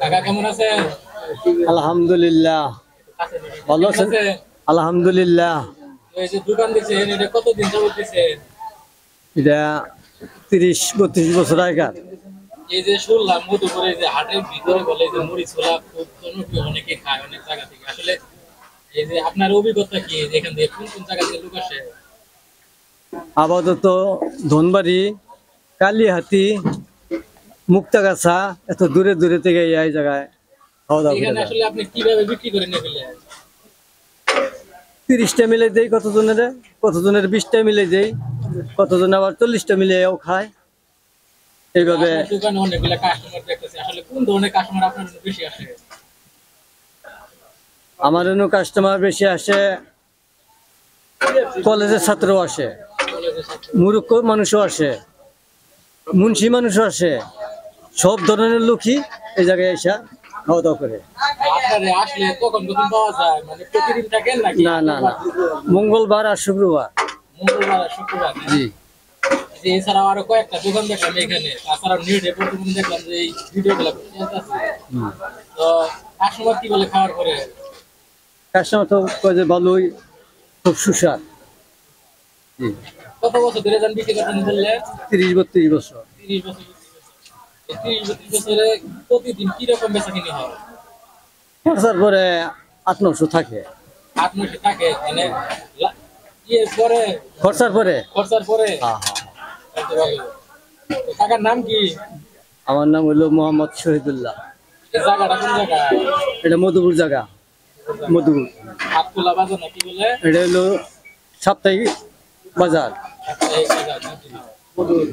কাকা কেমন আছে? আলহামদুলিল্লাহ ভালো আছেন? আলহামদুলিল্লাহ। এই যে দোকান দিচ্ছেন, এটা কতদিন যাবত দিচ্ছেন? এটা 30-32 বছর আগেকার। এই যে শুনলাম মধুপুরে যে হাটের ভিতরে বলে যে মরিচ ছোলা খুব জনপ্রিয়, অনেকে খায় অনেক জায়গা থেকে। আসলে এই যে আপনার অভিজ্ঞতা কি, যে এখান থেকে কোন কোন জায়গা থেকে লোক আসে? আপাতত ধনবাড়ি, কালীহাতি, মুক্তাগাছা, এত দূরে দূরে থেকে এই জায়গায় খাওয়া দাওয়া করে এখানে যায়। আসলে আপনি কিভাবে বিক্রি করে নিয়ে ফেলেন? 30টা মিলে দেই কতজনের, 20টা মিলে দেই, কতজন আবার 40টা মিলেও খায়। এইভাবে আপনার দোকানে অনেকগুলো কাস্টমার দেখতেছি, আসলে কোন ধরনের কাস্টমার আপনার জন্য বেশি আসে? আমার জন্য কাস্টমার বেশি আসে, কলেজের ছাত্র আসে, কলেজের ছাত্র? মূর্খ মানুষও আসে, মুন্সি মানুষও আসে, সব ধরনের লোকই এই জায়গায় এসে খাওয়া দাওয়া করে। আপনার আসলে কখন কখন পাওয়া যায়, মানে প্রতিদিন থাকেন নাকি? না না না, মঙ্গলবার আর শুক্রবার। মঙ্গলবার আর শুক্রবার? জি। যে এছাড়াও আরো কয়েকটা দোকান দেখলাম এখানে, তাছাড়া নেটে প্রতিদিন দেখলাম যে এই ভিডিও গুলো চলতেছে। তো কাস্টমার কি বলে খাওয়ার পরে? কাস্টমার তো কয় যে ভালোই, খুব সুস্বাদ। জি। কত বছর ধরে যান বিক্রি করতেন বললে? 30-32 বছর। 30 বছর। এই 30-32 বছরে প্রতিদিন কিরকম বেচা কিনি হয়? খরচার পরে 800-900 থাকে। 8-9 থাকে মানে ইয়ের পরে, খরচার পরে। খরচার পরে? হ্যাঁ হ্যাঁ। বলতে পারবে। তো কাকার নাম কি? আমার নাম হলো মোহাম্মদ শহীদুল্লাহ। এই জায়গাটা কোন জায়গা? এটা মধুপুর জায়গা, মধুপুর। হাতকুলা বাজার না কি বলে? এটা হলো সাপ্তাহিক বাজার। এই জায়গা, মধুপুর।